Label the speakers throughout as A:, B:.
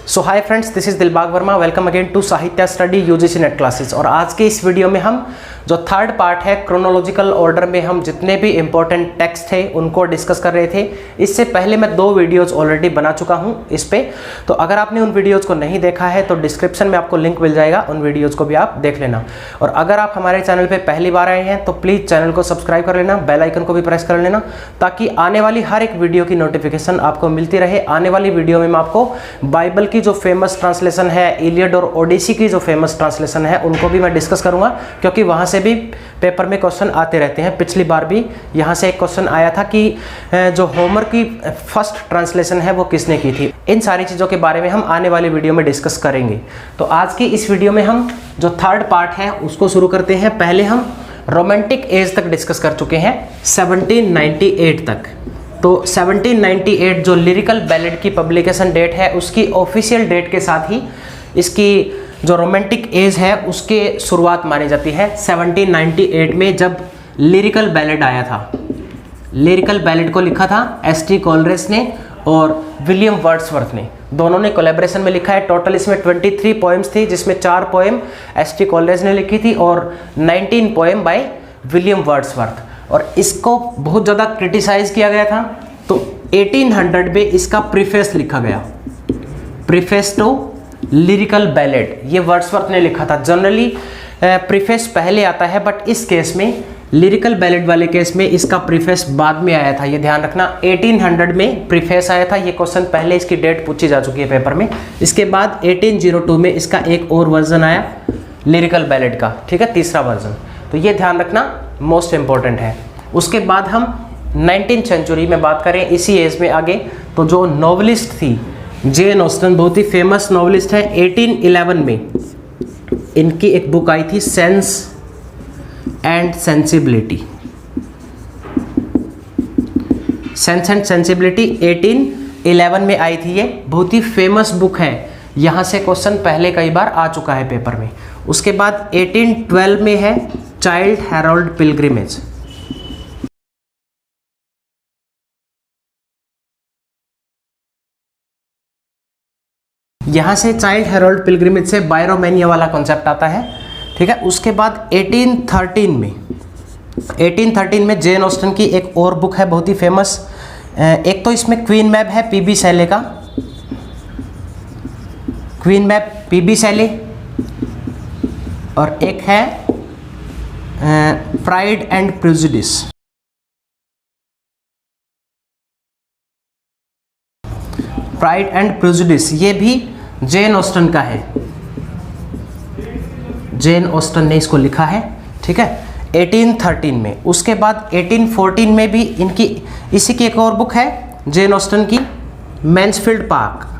A: So hi friends, this is Dilbag Verma. Welcome again to Sahitya study UGC NET classes. और आज के इस वीडियो में हम जो थर्ड पार्ट है क्रोनोलॉजिकल ऑर्डर में हम जितने भी इंपॉर्टेंट टेक्स्ट थे उनको डिस्कस कर रहे थे। इससे पहले मैं 2 वीडियोस ऑलरेडी बना चुका हूं इस पे, तो अगर आपने उन वीडियोस को नहीं देखा है तो डिस्क्रिप्शन में आपको लिंक मिल जाएगा, उन वीडियोज़ को भी आप देख लेना। और अगर आप हमारे चैनल पर पहली बार आए हैं तो प्लीज़ चैनल को सब्सक्राइब कर लेना, बेल आइकन को भी प्रेस कर लेना, ताकि आने वाली हर एक वीडियो की नोटिफिकेशन आपको मिलती रहे। आने वाली वीडियो में मैं आपको बाइबल की जो फेमस ट्रांसलेशन है, इलियड और ओडिसी की जो फेमस ट्रांसलेशन है, उनको भी मैं डिस्कस करूंगा, क्योंकि वहां से भी पेपर में क्वेश्चन आते रहते हैं। पिछली बार भी यहां से एक क्वेश्चन आया था कि जो होमर की फर्स्ट ट्रांसलेशन है वो किसने की थी। इन सारी चीज़ों के बारे में हम आने वाली वीडियो में डिस्कस करेंगे। तो आज की इस वीडियो में हम जो थर्ड पार्ट है उसको शुरू करते हैं। पहले हम रोमांटिक एज तक डिस्कस कर चुके हैं, 1798 तक। तो 1798 जो लिरिकल बैलेड की पब्लिकेशन डेट है, उसकी ऑफिशियल डेट के साथ ही इसकी जो रोमांटिक एज है उसके शुरुआत मानी जाती है। 1798 में जब लिरिकल बैलेड आया था, लिरिकल बैलेड को लिखा था एस.टी. कोलरेज ने और विलियम वर्ड्सवर्थ ने, दोनों ने कोलैबोरेशन में लिखा है। टोटल इसमें 23 पोएम्स थी, जिसमें 4 पोएम एस.टी. कोलरेज ने लिखी थी और 19 पोएम बाय विलियम वर्ड्सवर्थ। और इसको बहुत ज़्यादा क्रिटिसाइज किया गया था, तो 1800 में इसका प्रीफेस लिखा गया, प्रीफेस टू लिरिकल बैलेड, ये वर्ड्सवर्थ ने लिखा था। जनरली प्रीफेस पहले आता है, बट इस केस में लिरिकल बैलेड वाले केस में इसका प्रीफेस बाद में आया था, ये ध्यान रखना। 1800 में प्रीफेस आया था, ये क्वेश्चन पहले इसकी डेट पूछी जा चुकी है पेपर में। इसके बाद 1802 में इसका एक और वर्जन आया लिरिकल बैलेड का, ठीक है, तीसरा वर्जन। तो ये ध्यान रखना, मोस्ट इंपॉर्टेंट है। उसके बाद हम 19th सेंचुरी में बात करें, इसी एज में आगे, तो जो नॉवलिस्ट थी जेन ऑस्टन, बहुत ही फेमस नॉवलिस्ट है। 1811 में इनकी एक बुक आई थी sense and sensibility, sense and sensibility 1811 में आई थी। ये बहुत ही फेमस बुक है, यहाँ से क्वेश्चन पहले कई बार आ चुका है पेपर में। उसके बाद 1812 में है चाइल्ड हेरोल्ड पिलग्रिमेज, यहाँ से चाइल्ड हेरोल्ड पिलग्रिमेज से बायरोमेनिया वाला कॉन्सेप्ट आता है, ठीक है। उसके बाद 1813 में जेन ऑस्टन की एक और बुक है बहुत ही फेमस। एक तो इसमें क्वीन मैप है पीबी शैले का, क्वीन मैप पीबी शैले, और एक है pride and prejudice. Pride and prejudice ये भी जेन ऑस्टन का है, जेन ऑस्टन ने इसको लिखा है, ठीक है, 1813 में। उसके बाद 1814 में भी इनकी इसी की एक और बुक है जेन ऑस्टन की, मैन्सफील्ड पार्क।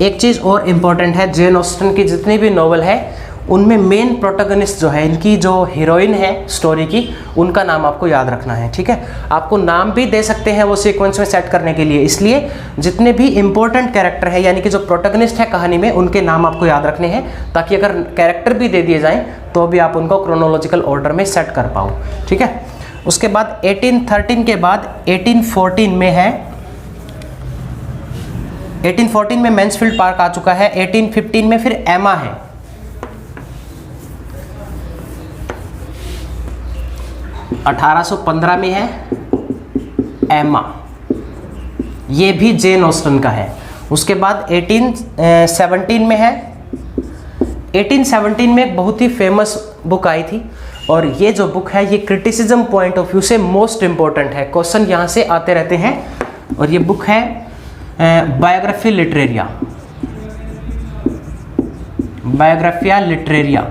A: एक चीज़ और इम्पॉर्टेंट है, जेन ऑस्टन की जितनी भी नॉवल है उनमें मेन प्रोटोगनिस्ट जो है, इनकी जो हीरोइन है स्टोरी की, उनका नाम आपको याद रखना है, ठीक है। आपको नाम भी दे सकते हैं वो सीक्वेंस में सेट करने के लिए, इसलिए जितने भी इंपॉर्टेंट कैरेक्टर है यानी कि जो प्रोटोगनिस्ट है कहानी में, उनके नाम आपको याद रखने हैं, ताकि अगर कैरेक्टर भी दे दिए जाएँ तो भी आप उनको क्रोनोलॉजिकल ऑर्डर में सेट कर पाओ, ठीक है। उसके बाद 1813 के बाद 1814 में है, 1814 में मैन्सफील्ड पार्क आ चुका है। 1815 में फिर एमा है, 1815 में है एमा, ये भी जेन ऑस्टन का है। उसके बाद 1817 में है, 1817 में एक बहुत ही फेमस बुक आई थी, और ये जो बुक है ये क्रिटिसिज्म पॉइंट ऑफ व्यू से मोस्ट इंपॉर्टेंट है, क्वेश्चन यहाँ से आते रहते हैं। और ये बुक है Biography Literaria, Biographia Literaria,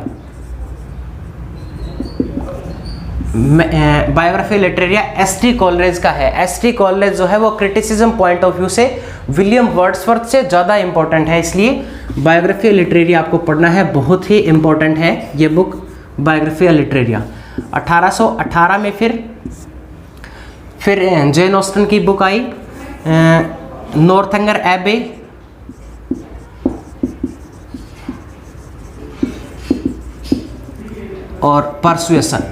A: Biography Literaria S T. Coleridge का है। एस.टी. कोलरेज जो है वो क्रिटिसिज्म पॉइंट ऑफ व्यू से विलियम वर्ड्सवर्थ से ज़्यादा इंपॉर्टेंट है, इसलिए बायोग्राफी लिटरेरिया आपको पढ़ना है, बहुत ही इंपॉर्टेंट है ये बुक बायोग्राफी लिटरेरिया। 1818 में फिर जेन ऑस्टन की बुक आई नॉर्थंगर एबे, और परसुएशन।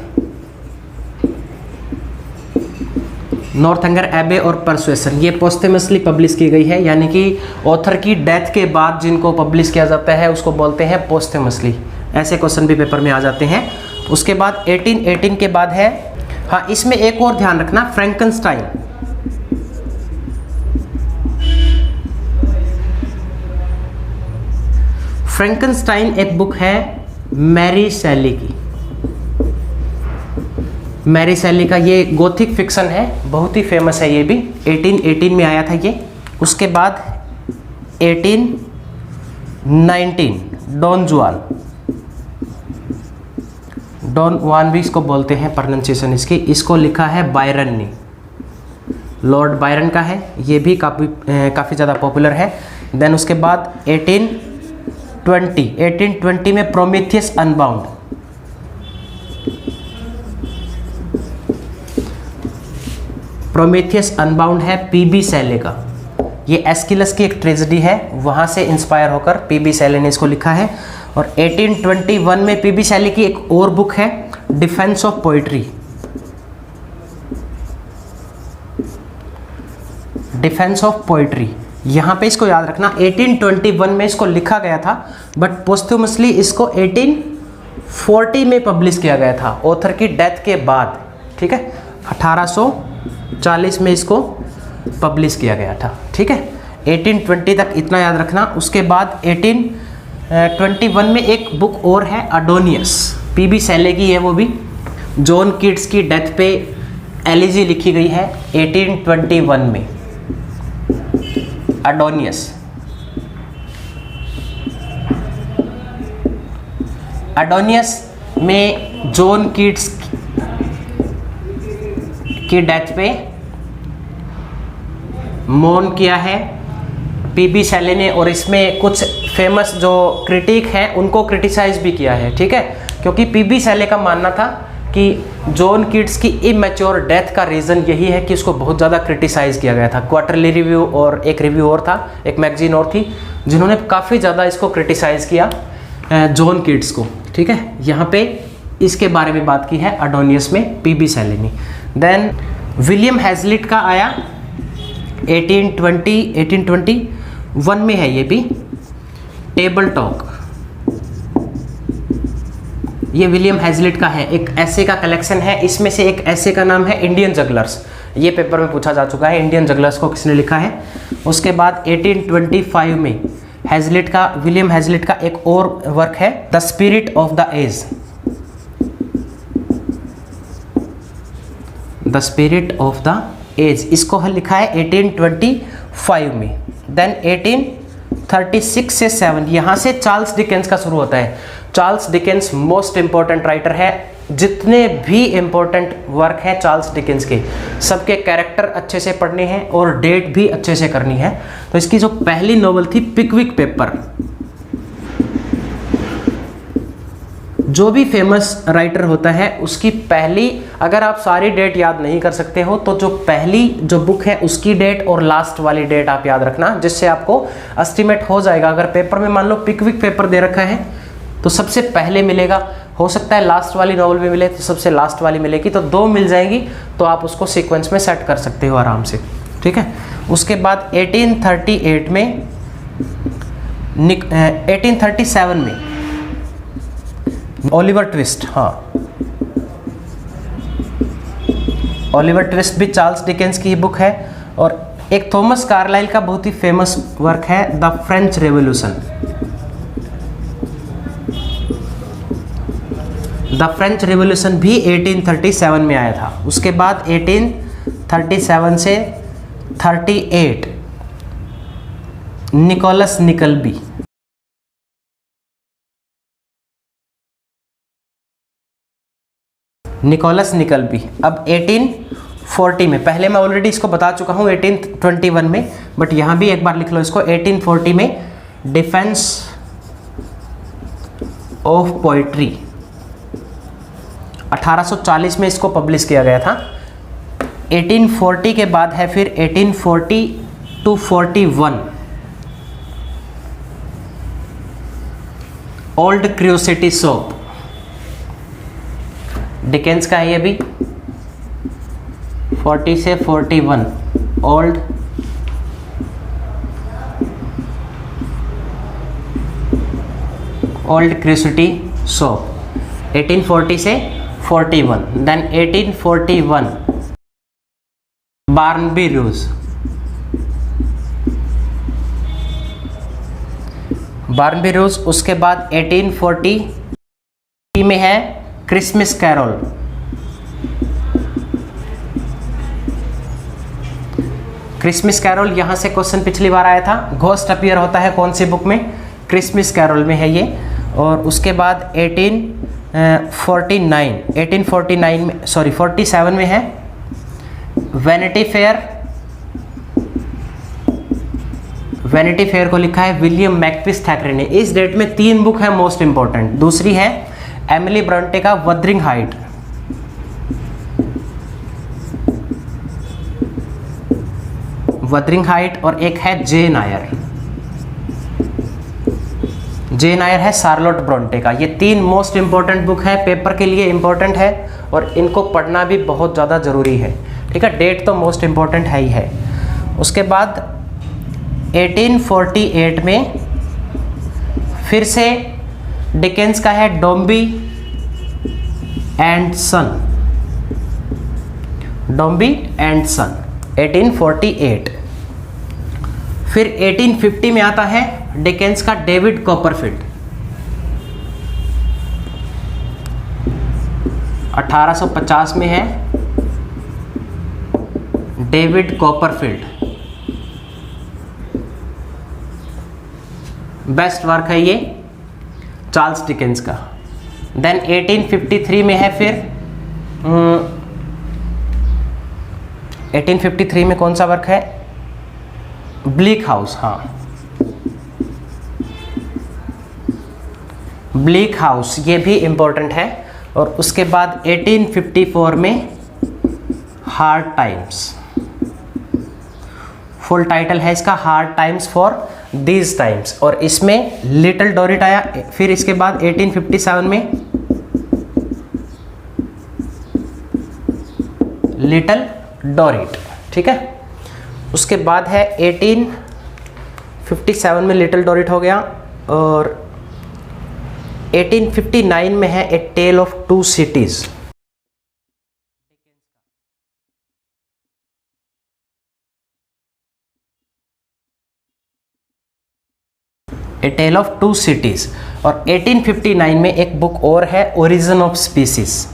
A: नॉर्थएंगर एबे और परसुएसन, ये पोस्टमसली पब्लिश की गई है, यानी कि ऑथर की डेथ के बाद जिनको पब्लिश किया जाता है उसको बोलते हैं पोस्टमसली। ऐसे क्वेश्चन भी पेपर में आ जाते हैं। उसके बाद 1818 के बाद है, हाँ इसमें एक और ध्यान रखना, फ्रैंकनस्टाइन। फ्रैंकनस्टाइन एक बुक है मैरी शैली की। मैरी शैली का ये गोथिक फिक्शन है, बहुत ही फेमस है ये भी। 1818 में आया था ये। उसके बाद 1819 डॉन जुआन, डॉन जुआन भी इसको बोलते हैं, प्रोनाउंसिएशन इसकी, इसको लिखा है बायरन ने, लॉर्ड बायरन का है। ये भी काफ़ी ज़्यादा पॉपुलर है। देन उसके बाद 1820 में प्रोमेथियस अनबाउंड, प्रोमेथियस अनबाउंड है पीबी शैले का। ये एस्किलस की एक ट्रेजेडी है, वहाँ से इंस्पायर होकर पीबी शैले ने इसको लिखा है। और 1821 में पीबी शैले की एक और बुक है defence of poetry, defence of poetry. यहाँ पे इसको याद रखना, 1821 में इसको लिखा गया था, बट पोस्टुमसली इसको 1840 में पब्लिश किया गया था, ऑथर की डेथ के बाद। ठीक है, 1840 में इसको पब्लिश किया गया था। ठीक है, 1820 तक इतना याद रखना। उसके बाद 1821 में एक बुक और है अडोनियस, पीबी शैले की है वो भी। जॉन कीट्स की डेथ पे एलिजी लिखी गई है 1821 में, अडोनियस। अडोनियस में जॉन कीट्स की डेथ पे मौन किया है पीबी शैले ने, और इसमें कुछ फेमस जो क्रिटिक हैं उनको क्रिटिसाइज भी किया है। ठीक है, क्योंकि पीबी शैले का मानना था कि जॉन कीट्स की इमैच्योर डेथ का रीज़न यही है कि उसको बहुत ज़्यादा क्रिटिसाइज किया गया था। क्वार्टरली रिव्यू और एक रिव्यू और था, एक मैगजीन और थी, जिन्होंने काफ़ी ज़्यादा इसको क्रिटिसाइज किया जॉन कीट्स को। ठीक है, यहाँ पे इसके बारे में बात की है अडोनियस में पीबी शैले ने। देन विलियम हैजलिट का आया 1821 में है ये भी, टेबल टॉक। ये विलियम हैजलिट का है, एक ऐसे का कलेक्शन है। इसमें से एक ऐसे का नाम है इंडियन जगलर्स, ये पेपर में पूछा जा चुका है, इंडियन जगलर्स को किसने लिखा है। उसके बाद 1825 में हैजलिट का, विलियम हैजलिट का एक और वर्क है the spirit of the age, the spirit of the age, इसको लिखा है 1825 में। देन 1836 से 7, यहाँ से चार्ल्स डिकेंस का शुरू होता है। Charles Dickens most important writer है। जितने भी इंपॉर्टेंट वर्क हैं चार्ल्स डिकेंस के, सबके कैरेक्टर अच्छे से पढ़ने हैं और डेट भी अच्छे से करनी है। तो इसकी जो पहली नॉवल थी पिकविक पेपर, जो भी फेमस राइटर होता है उसकी पहली, अगर आप सारी डेट याद नहीं कर सकते हो तो जो पहली जो बुक है उसकी डेट और लास्ट वाली डेट आप याद रखना, जिससे आपको एस्टिमेट हो जाएगा। अगर पेपर में मान लो पिकविक पेपर दे रखा है तो सबसे पहले मिलेगा, हो सकता है लास्ट वाली नॉवल भी मिले तो सबसे लास्ट वाली मिलेगी, तो दो मिल जाएगी, तो आप उसको सीक्वेंस में सेट कर सकते हो आराम से। ठीक है, उसके बाद 1838 में 1837 में ओलिवर ट्विस्ट, हाँ ओलिवर ट्विस्ट भी चार्ल्स डिकेंस की बुक है। और एक थॉमस कार्लाइल का बहुत ही फेमस वर्क है the French revolution, the French revolution भी 1837 में आया था। उसके बाद 1837 से 38 निकोलस निकल्बी, निकोलस निकल्बी। अब 1840 में, पहले मैं ऑलरेडी इसको बता चुका हूँ 1821 में, बट यहाँ भी एक बार लिख लो इसको, 1840 में डिफेंस ऑफ पोइट्री, 1840 में इसको पब्लिश किया गया था। 1840 के बाद है फिर 1840 to 41 old curiosity shop, Dickens का है ये भी। 1840 से 41 ओल्ड क्रिसिटी शॉप, 1840 से 41। देन 1841 बार्नबी रोज, उसके बाद 1840 में है क्रिसमस कैरोल, यहाँ से क्वेश्चन पिछली बार आया था, घोस्ट अपीयर होता है कौन सी बुक में, क्रिसमस कैरोल में है ये। और उसके बाद 1849 में 47 में है वैनिटी फेयर को लिखा है विलियम मैकपिस थैकरे ने। इस डेट में 3 बुक है मोस्ट इंपॉर्टेंट, दूसरी है एमिली ब्रंटे का वदरिंग हाइट, और एक है जेन आयर है शार्लोट ब्रोंटे का। ये 3 मोस्ट इंपॉर्टेंट बुक है, पेपर के लिए इंपॉर्टेंट है और इनको पढ़ना भी बहुत ज़्यादा ज़रूरी है। ठीक है, डेट तो मोस्ट इंपॉर्टेंट है ही है। उसके बाद 1848 में फिर से डिकेंस का है डोम्बी एंड सन, 1848। फिर 1850 में आता है डिकेंस का डेविड कॉपरफील्ड, 1850 में है डेविड कॉपरफील्ड, बेस्ट वर्क है ये चार्ल्स डिकेंस का। देन 1853 में है फिर 1853 में कौन सा वर्क है, ब्लीक हाउस, हाँ ब्लीक हाउस, ये भी इंपॉर्टेंट है। और उसके बाद 1854 में हार्ड टाइम्स, फुल टाइटल है इसका hard times for these times, और इसमें लिटिल डोरिट आया। फिर इसके बाद 1857 में लिटिल डोरिट, ठीक है। उसके बाद है 1857 में लिटिल डोरिट हो गया, और 1859 में है a tale of two cities, a tale of two cities. और 1859 में एक बुक और है origin of species,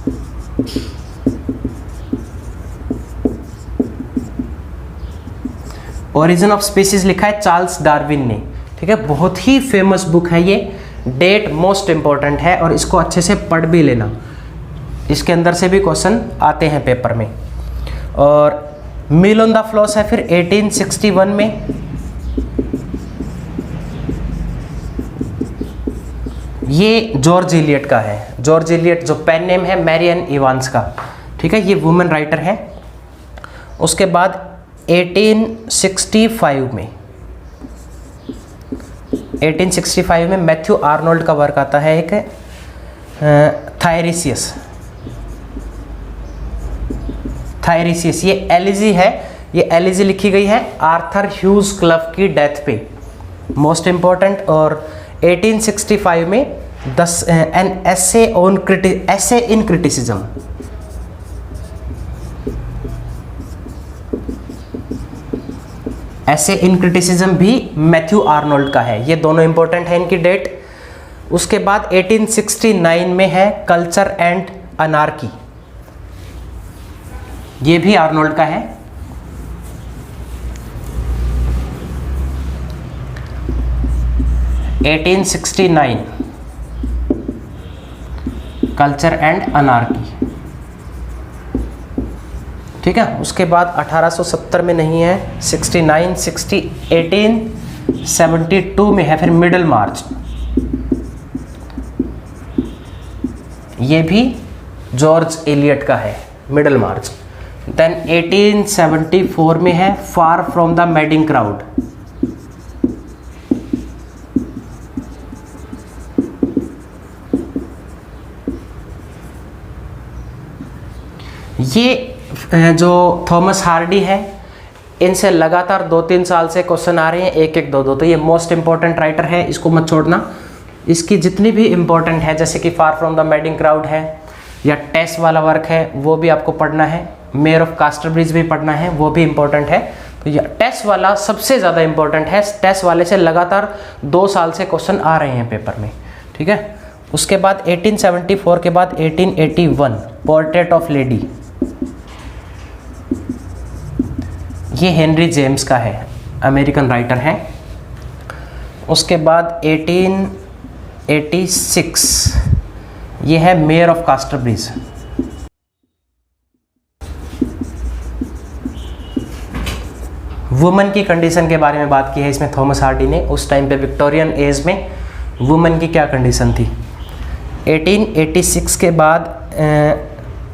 A: origin of species लिखा है चार्ल्स डार्विन ने, ठीक है। बहुत ही फेमस बुक है ये, डेट मोस्ट इंपॉर्टेंट है और इसको अच्छे से पढ़ भी लेना, इसके अंदर से भी क्वेश्चन आते हैं पेपर में। और मील ऑन द फ्लॉस है फिर 1861 में, ये जॉर्ज इलियट का है। जॉर्ज इलियट जो पेन नेम है मैरियन इवांस का, ठीक है, ये वुमेन राइटर है। उसके बाद 1865 में मैथ्यू आर्नोल्ड का वर्क आता है, एक थायरिसियस, ये एलिजी है, ये एलिजी लिखी गई है आर्थर ह्यूज क्लब की डेथ पे, मोस्ट इंपॉर्टेंट। और 1865 में एन एसे इन क्रिटिसिज्म, ऐसे इन क्रिटिसिज्म भी मैथ्यू आर्नोल्ड का है, ये दोनों इंपॉर्टेंट है इनकी डेट। उसके बाद 1869 में है कल्चर एंड अनार्की, ये भी आर्नोल्ड का है। कल्चर एंड अनार्की, ठीक है। उसके बाद 1870 में नहीं है, 1872 में है फिर मिडल मार्च, ये भी जॉर्ज एलियट का है मिडल मार्च। देन 1874 में है far from the madding crowd, ये जो थॉमस हार्डी है, इनसे लगातार 2-3 साल से क्वेश्चन आ रहे हैं, एक एक दो दो, तो ये मोस्ट इंपॉर्टेंट राइटर है, इसको मत छोड़ना। इसकी जितनी भी इंपॉर्टेंट है, जैसे कि far from the madding crowd है या टेस वाला वर्क है, वो भी आपको पढ़ना है। मेयर ऑफ कास्टरब्रिज भी पढ़ना है, वो भी इंपॉर्टेंट है। तो ये टेस वाला सबसे ज़्यादा इंपॉर्टेंट है, टेस वाले से लगातार 2 साल से क्वेश्चन आ रहे हैं पेपर में, ठीक है। उसके बाद 1874 के बाद 1881 पोर्ट्रेट ऑफ लेडी, ये हेनरी जेम्स का है, अमेरिकन राइटर है। उसके बाद 1886 ये है मेयर ऑफ कास्टरब्रिज। वुमेन की कंडीशन के बारे में बात की है इसमें थॉमस हार्डी ने, उस टाइम पे विक्टोरियन एज में वुमेन की क्या कंडीशन थी। 1886 के बाद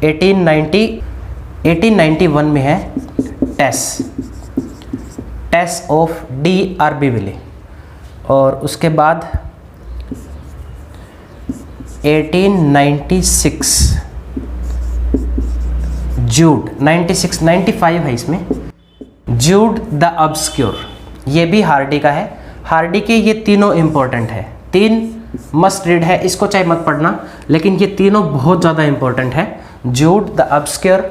A: 1891 में है टेस ऑफ डी आर्बीविले, और उसके बाद 1896 जूड, 95 है इसमें, जूड द ऑब्स्क्योर, ये भी हार्डी का है। हार्डी के ये तीनों इंपॉर्टेंट है, 3 मस्ट रीड है, इसको चाहे मत पढ़ना, लेकिन ये तीनों बहुत ज़्यादा इंपॉर्टेंट है। Jude the Obscure,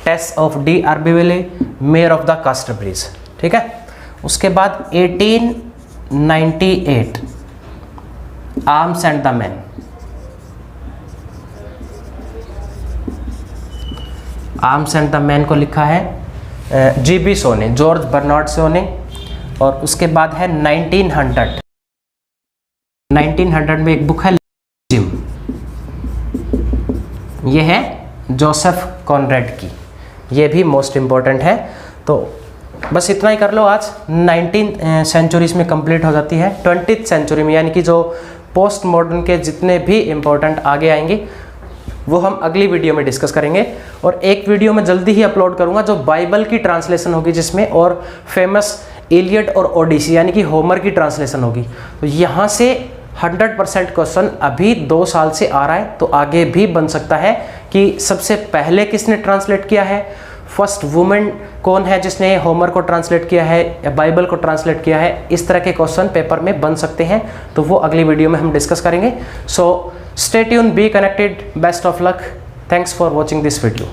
A: Tess of d' Urbervilles, Mayor of the Casterbridge, ठीक है। उसके बाद 1898 Arms and the Man, Arms and the Man को लिखा है जीबी शो ने, जॉर्ज बर्नार्ड शो ने। और उसके बाद है 1900 में एक बुक है जिम, ये है जोसेफ कॉनरेड की, ये भी मोस्ट इम्पॉर्टेंट है। तो बस इतना ही कर लो आज। 19th सेंचुरीज में कंप्लीट हो जाती है, 20th सेंचुरी में, यानी कि जो पोस्ट मॉडर्न के जितने भी इम्पोर्टेंट आगे आएंगे वो हम अगली वीडियो में डिस्कस करेंगे। और एक वीडियो में जल्दी ही अपलोड करूंगा जो बाइबल की ट्रांसलेशन होगी जिसमें, और फेमस इलियड और ओडिसी यानी कि होमर की ट्रांसलेशन होगी। तो यहाँ से 100% क्वेश्चन अभी 2 साल से आ रहा है, तो आगे भी बन सकता है कि सबसे पहले किसने ट्रांसलेट किया है, फर्स्ट वुमेन कौन है जिसने होमर को ट्रांसलेट किया है या बाइबल को ट्रांसलेट किया है, इस तरह के क्वेश्चन पेपर में बन सकते हैं। तो वो अगली वीडियो में हम डिस्कस करेंगे। So stay tune, be connected, best of luck, thanks for watching this video.